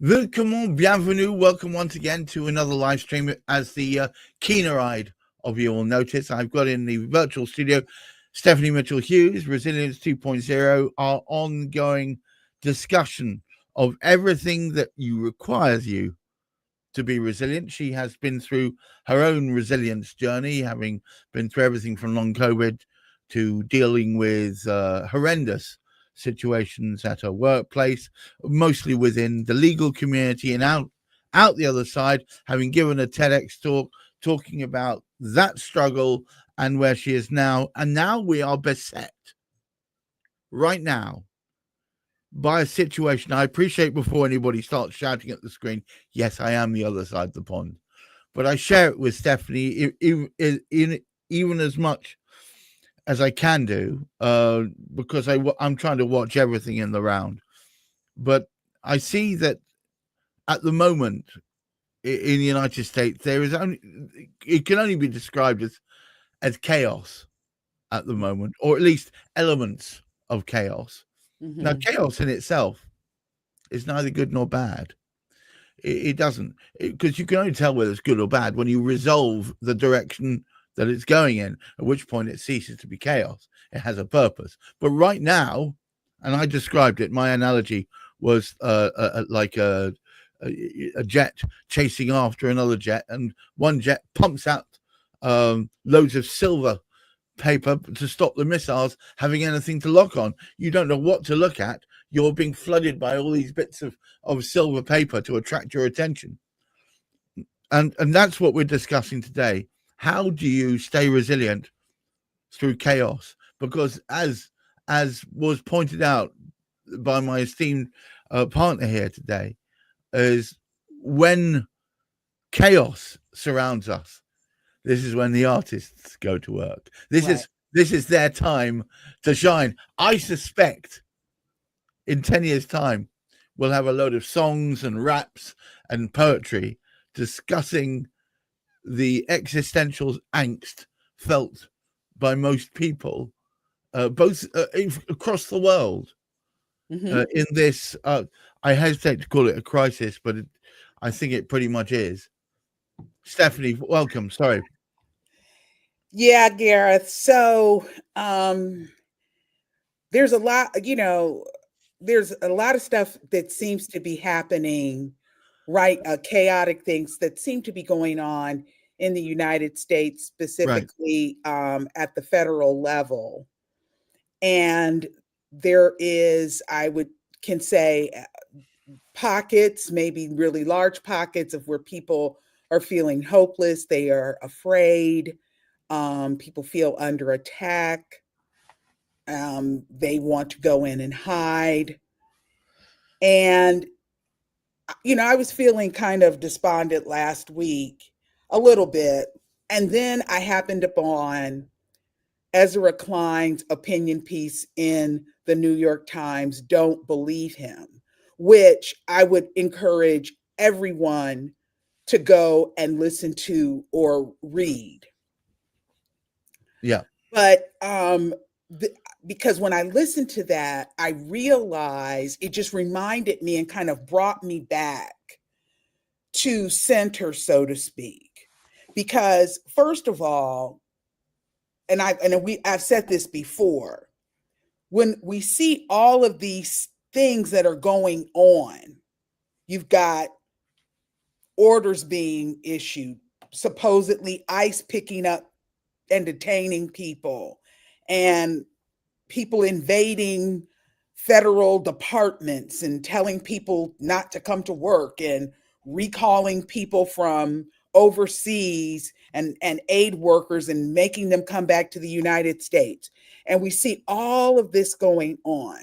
Willkommen, bienvenue, welcome once again to another live stream. As the keener-eyed of you will notice, I've got in the virtual studio Stephanie Mitchell-Hughes, Resilience 2.0, our ongoing discussion of everything that requires you to be resilient. She has been through her own resilience journey, having been through everything from long COVID to dealing with horrendous situations at her workplace, mostly within the legal community, and out the other side, having given a TEDx talk talking about that struggle and where she is now. And now we are beset right now by a situation. I appreciate, before anybody starts shouting at the screen, yes, I am the other side of the pond, but I share it with Stephanie even as much as I can do, because I'm trying to watch everything in the round. But I see that at the moment in the United States, it can only be described as chaos at the moment, or at least elements of chaos. Mm-hmm. Now, chaos in itself is neither good nor bad. It doesn't, because you can only tell whether it's good or bad when you resolve the direction that it's going in, at which point it ceases to be chaos. It has a purpose. But right now, and I described it, my analogy was like a jet chasing after another jet, and one jet pumps out loads of silver paper to stop the missiles having anything to lock on. You don't know what to look at. You're being flooded by all these bits of silver paper to attract your attention. And that's what we're discussing today. How do you stay resilient through chaos? Because as was pointed out by my esteemed partner here today, is when chaos surrounds us, this is when the artists go to work. This is their time to shine. I suspect in 10 years' time, we'll have a load of songs and raps and poetry discussing the existential angst felt by most people, both across the world, in this. I hesitate to call it a crisis, but I think it pretty much is. Stephanie, welcome. Sorry. Yeah, Gareth. So there's a lot, there's a lot of stuff that seems to be happening, right? Chaotic things that seem to be going on in the United States, Right. specifically at the federal level. And there is, can say, pockets, maybe really large pockets of where people are feeling hopeless. They are afraid. People feel under attack. They want to go in and hide. And, I was feeling kind of despondent last week, a little bit. And then I happened upon Ezra Klein's opinion piece in the New York Times, Don't Believe Him, which I would encourage everyone to go and listen to or read. Yeah. But because when I listened to that, I realized it just reminded me and kind of brought me back to center, so to speak. Because first of all, I've said this before, when we see all of these things that are going on, you've got orders being issued, supposedly ICE picking up and detaining people, and people invading federal departments and telling people not to come to work and recalling people from overseas and aid workers and making them come back to the United States. And we see all of this going on.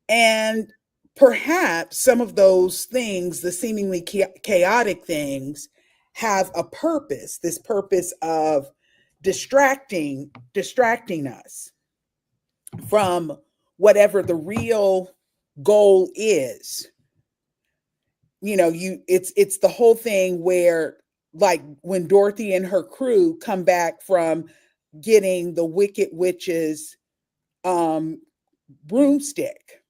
And perhaps some of those things, the seemingly chaotic things, have a purpose, this purpose of distracting us from whatever the real goal is. It's the whole thing where, like, when Dorothy and her crew come back from getting the Wicked Witch's broomstick,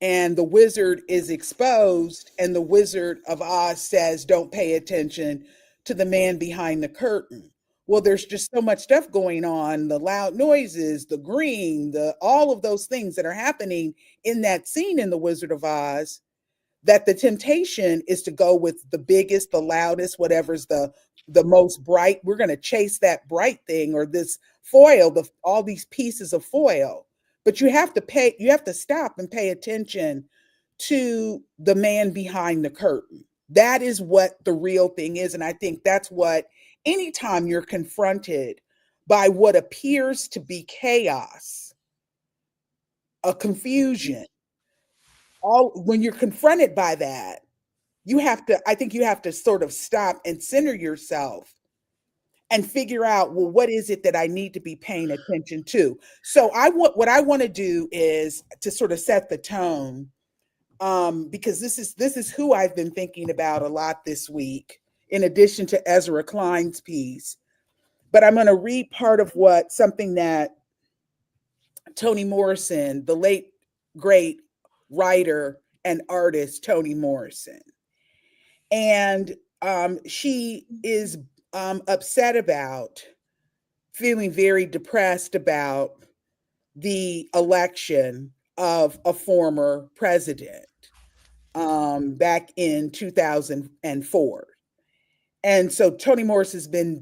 and the wizard is exposed, and the Wizard of Oz says, don't pay attention to the man behind the curtain. Well, there's just so much stuff going on, the loud noises, the green, the all of those things that are happening in that scene in the Wizard of Oz, that the temptation is to go with the biggest, the loudest, whatever's the most bright. We're going to chase that bright thing, or this foil, all these pieces of foil. But you have to stop and pay attention to the man behind the curtain. That is what the real thing is. And I think that's what, anytime you're confronted by what appears to be chaos, a confusion, when you're confronted by that, I think you have to sort of stop and center yourself and figure out, well, what is it that I need to be paying attention to? So what I want to do is to sort of set the tone, because this is who I've been thinking about a lot this week, in addition to Ezra Klein's piece. But I'm going to read part of something that Toni Morrison, the late great writer and artist Toni Morrison, and she is upset about, feeling very depressed about the election of a former president back in 2004. And so Toni Morris has been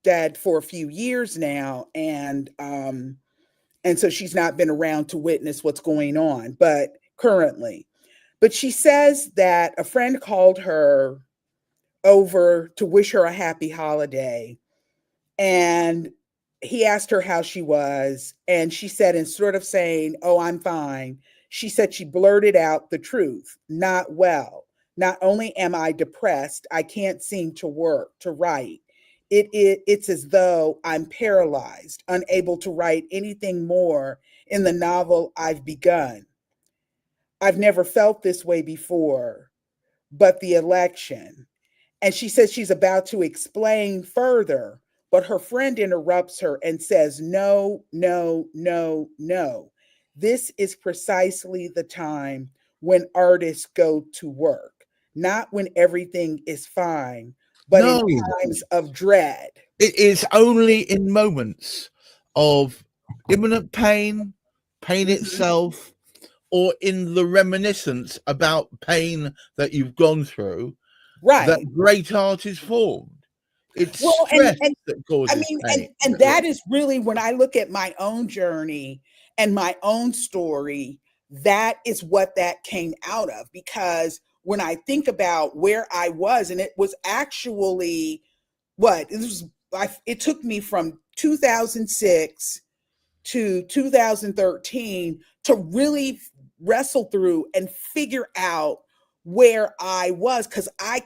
dead for a few years now, and so she's not been around to witness what's going on, but currently. But she says that a friend called her over to wish her a happy holiday, and he asked her how she was, and she said, instead of saying, "Oh, I'm fine," she said she blurted out the truth. "Not well. Not only am I depressed, I can't seem to work, to write. It's as though I'm paralyzed, unable to write anything more in the novel I've begun. I've never felt this way before, but the election." And she says she's about to explain further, but her friend interrupts her and says, "No, no, no, no. This is precisely the time when artists go to work, not when everything is fine, but in No, times of dread." it is only in moments of imminent pain, pain itself, or in the reminiscence about pain that you've gone through, that Right. great art is formed. It's Well, stress and that I causes mean, pain. and that is really, when I look at my own journey and my own story, that is what that came out of. Because when I think about where I was, and it was actually it took me from 2006 to 2013 to really wrestle through and figure out where I was, because I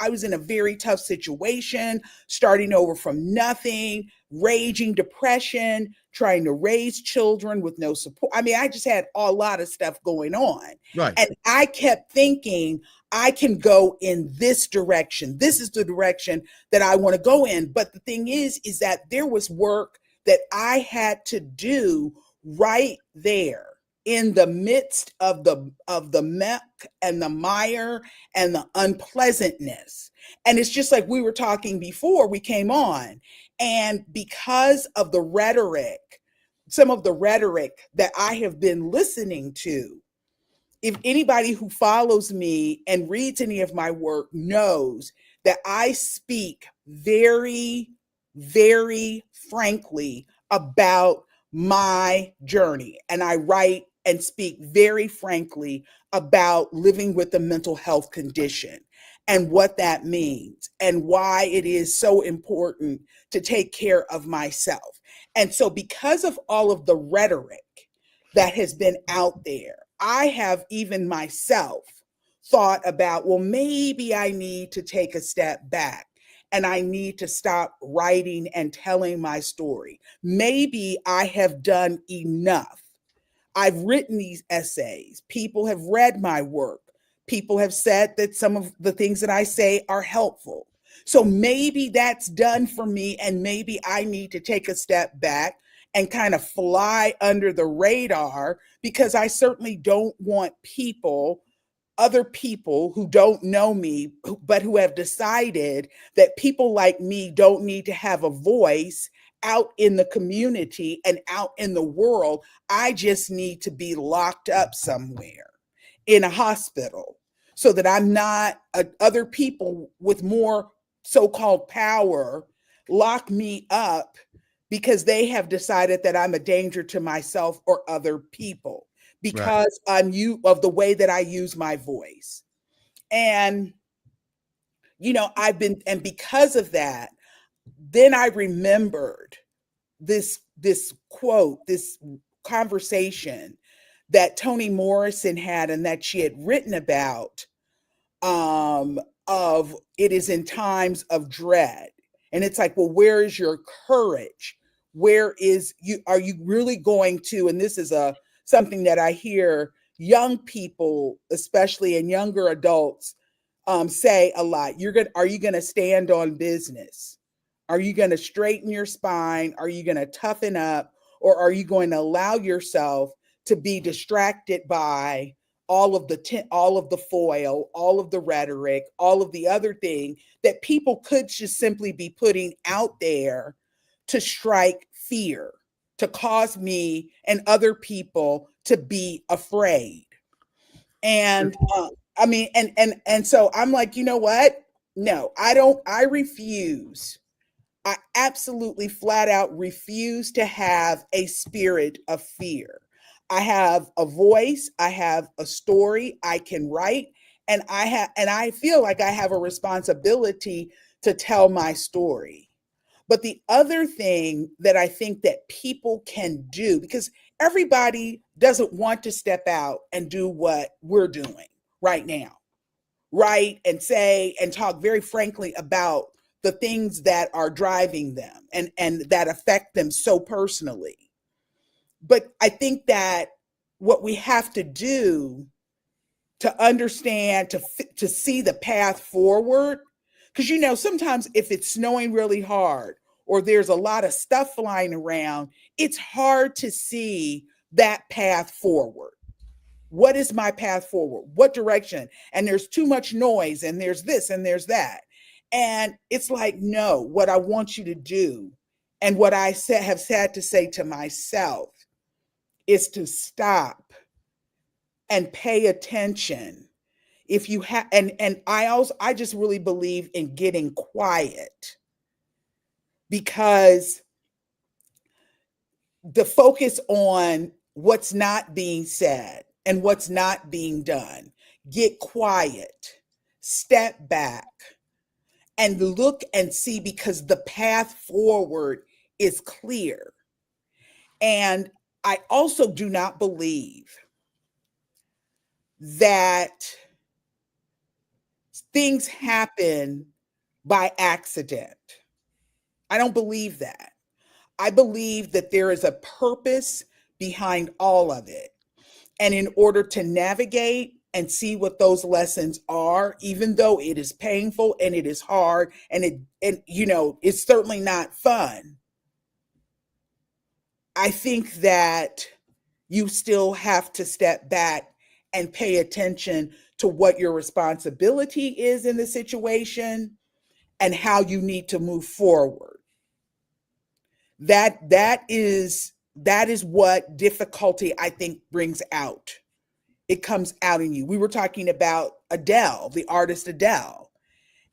was in a very tough situation, starting over from nothing, raging depression, trying to raise children with no support. I mean, I just had a lot of stuff going on. Right. And I kept thinking, I can go in this direction. This is the direction that I want to go in. But the thing is that there was work that I had to do right there in the midst of the muck and the mire and the unpleasantness. And it's just like we were talking before we came on. And because of the rhetoric, some of the rhetoric that I have been listening to, if anybody who follows me and reads any of my work knows that I speak very, very frankly about my journey. And I write and speak very frankly about living with a mental health condition and what that means and why it is so important to take care of myself. And so, because of all of the rhetoric that has been out there, I have even myself thought about, well, maybe I need to take a step back and I need to stop writing and telling my story. Maybe I have done enough. I've written these essays. People have read my work. People have said that some of the things that I say are helpful. So maybe that's done for me, and maybe I need to take a step back and kind of fly under the radar, because I certainly don't want other people who don't know me, but who have decided that people like me don't need to have a voice out in the community and out in the world. I just need to be locked up somewhere in a hospital so that I'm not other people with more so-called power lock me up because they have decided that I'm a danger to myself or other people Right. because of the way that I use my voice. And and because of that, then I remembered this quote, this conversation that Toni Morrison had and that she had written about, of it is in times of dread. And it's like, well, where is your courage? Where is you are you really going to, and this is something that I hear young people, especially and younger adults, say a lot. Are you gonna stand on business? Are you going to straighten your spine? Are you going to toughen up? Or are you going to allow yourself to be distracted by all of the foil, all of the rhetoric, all of the other thing that people could just simply be putting out there to strike fear, to cause me and other people to be afraid? And I mean, and so I'm like, you know what? No, I don't. I refuse. I absolutely flat out refuse to have a spirit of fear. I have a voice, I have a story I can write, and I feel like I have a responsibility to tell my story. But the other thing that I think that people can do, because everybody doesn't want to step out and do what we're doing right now, right? And say and talk very frankly about the things that are driving them and that affect them so personally. But I think that what we have to do to understand, to see the path forward, because sometimes if it's snowing really hard or there's a lot of stuff flying around, it's hard to see that path forward. What is my path forward? What direction? And there's too much noise, and there's this and there's that. And it's like, no, what I want you to do, and what have had to say to myself, is to stop and pay attention. If you have, and I just really believe in getting quiet, because the focus on what's not being said and what's not being done. Get quiet, step back, and look and see, because the path forward is clear. And I also do not believe that things happen by accident. I don't believe that. I believe that there is a purpose behind all of it. And in order to navigate and see what those lessons are, even though it is painful and it is hard and it's certainly not fun, I think that you still have to step back and pay attention to what your responsibility is in the situation and how you need to move forward. That is what difficulty, I think, brings out. It comes out in you. We were talking about Adele, the artist Adele,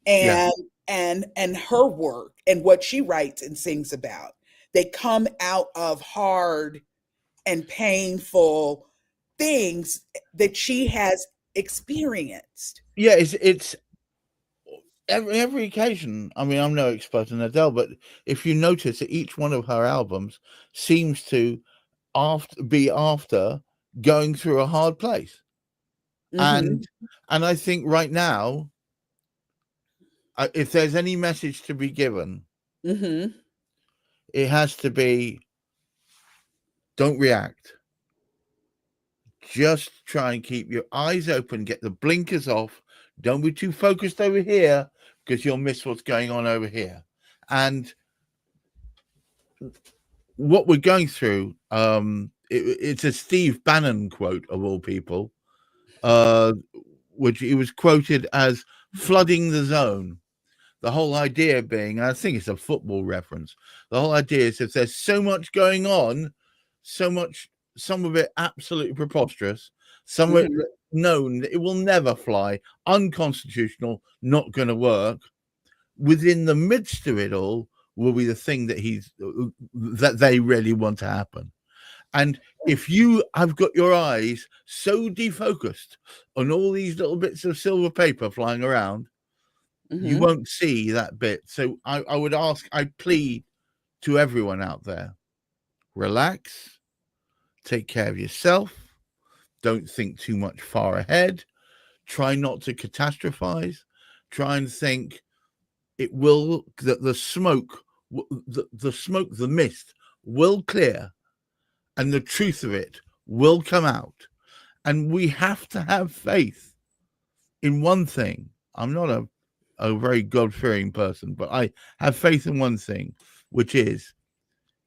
Yeah. and her work and what she writes and sings about. They come out of hard and painful things that she has experienced. Yeah, it's every occasion. I mean, I'm no expert in Adele, but if you notice that each one of her albums seems to after going through a hard place. Mm-hmm. And I think right now, if there's any message to be given, Mm-hmm. it has to be, don't react. Just try and keep your eyes open, get the blinkers off. Don't be too focused over here, because you'll miss what's going on over here. And what we're going through, it's a Steve Bannon quote of all people, which he was quoted as flooding the zone. The whole idea being, I think it's a football reference. The whole idea is if there's so much going on, so much, some of it absolutely preposterous, some of it known that it will never fly, unconstitutional, not going to work. Within the midst of it all will be the thing that they really want to happen. And if you have got your eyes so defocused on all these little bits of silver paper flying around, you won't see that bit. So I would ask, I plead to everyone out there, relax, take care of yourself, don't think too much far ahead, try not to catastrophize, try and think it will, that the smoke, the mist will clear and the truth of it will come out. And we have to have faith in one thing. I'm not a very God-fearing person, but I have faith in one thing, which is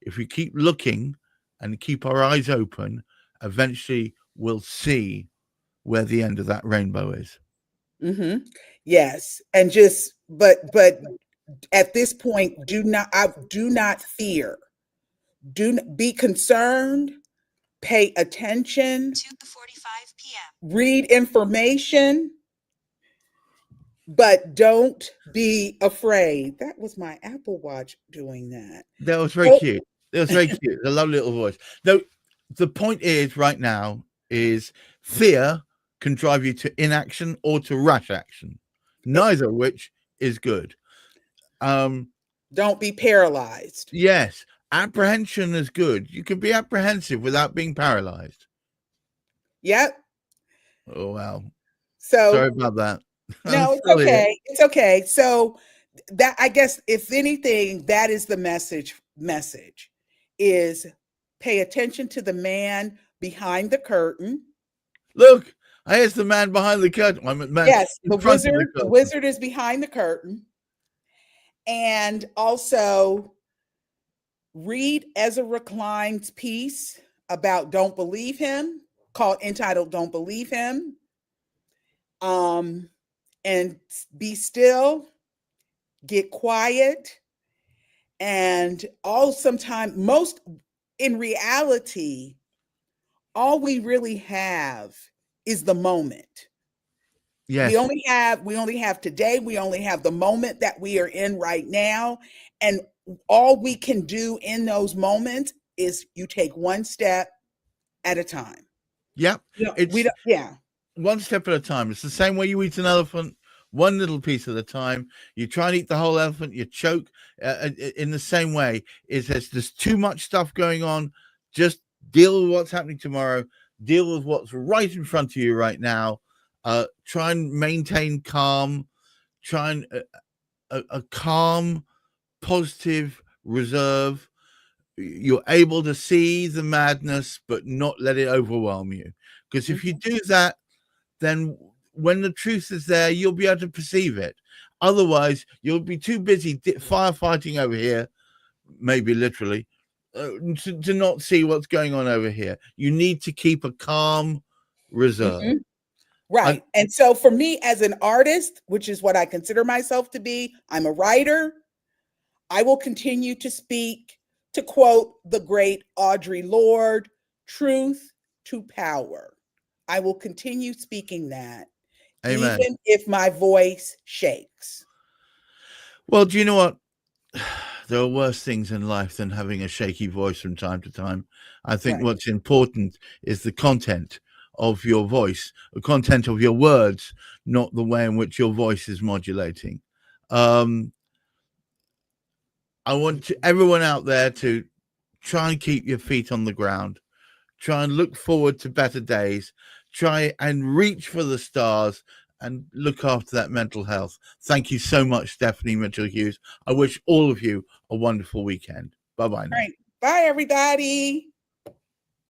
if we keep looking and keep our eyes open, eventually we'll see where the end of that rainbow is. Yes. And just, but at this point, do not fear. Be concerned, pay attention, 2:45 p.m. read information, but don't be afraid. That was my Apple Watch doing that. That was very cute. It was very cute. A lovely little voice. No, the point is right now is fear can drive you to inaction or to rash action, neither of which is good. Don't be paralyzed. Yes, apprehension is good. You can be apprehensive without being paralyzed. Yep. Oh, wow. So sorry about that. No, it's okay. Here. It's okay. So that, I guess, if anything, that is the message is pay attention to the man behind the curtain. Look, here's the man behind the curtain. Yes, the wizard is behind the curtain. And also read Ezra Klein's piece about Don't Believe Him, entitled Don't Believe Him. And be still, get quiet, and in reality, all we really have is the moment. Yes. We only have today. We only have the moment that we are in right now. And all we can do in those moments is you take one step at a time. Yep. One step at a time. It's the same way you eat an elephant, one little piece at a time. You try and eat the whole elephant, you choke. In the same way, there's too much stuff going on. Just deal with what's happening tomorrow. Deal with what's right in front of you right now. Try and maintain calm. Try and a calm, positive reserve. You're able to see the madness, but not let it overwhelm you. Because if you do that, then when the truth is there, you'll be able to perceive it. Otherwise, you'll be too busy firefighting over here, maybe literally, to not see what's going on over here. You need to keep a calm reserve. Right. And so for me as an artist, which is what I consider myself to be, I'm a writer. I will continue to speak, to quote the great Audre Lorde, truth to power. I will continue speaking that. Amen. Even if my voice shakes. Well, do you know what? There are worse things in life than having a shaky voice from time to time. I think what's important is the content of your voice, the content of your words, not the way in which your voice is modulating. I want everyone out there to try and keep your feet on the ground. Try and look forward to better days. Try and reach for the stars and look after that mental health. Thank you so much, Stephanie Mitchell Hughes. I wish all of you a wonderful weekend. Bye-bye now. Right. Bye, everybody.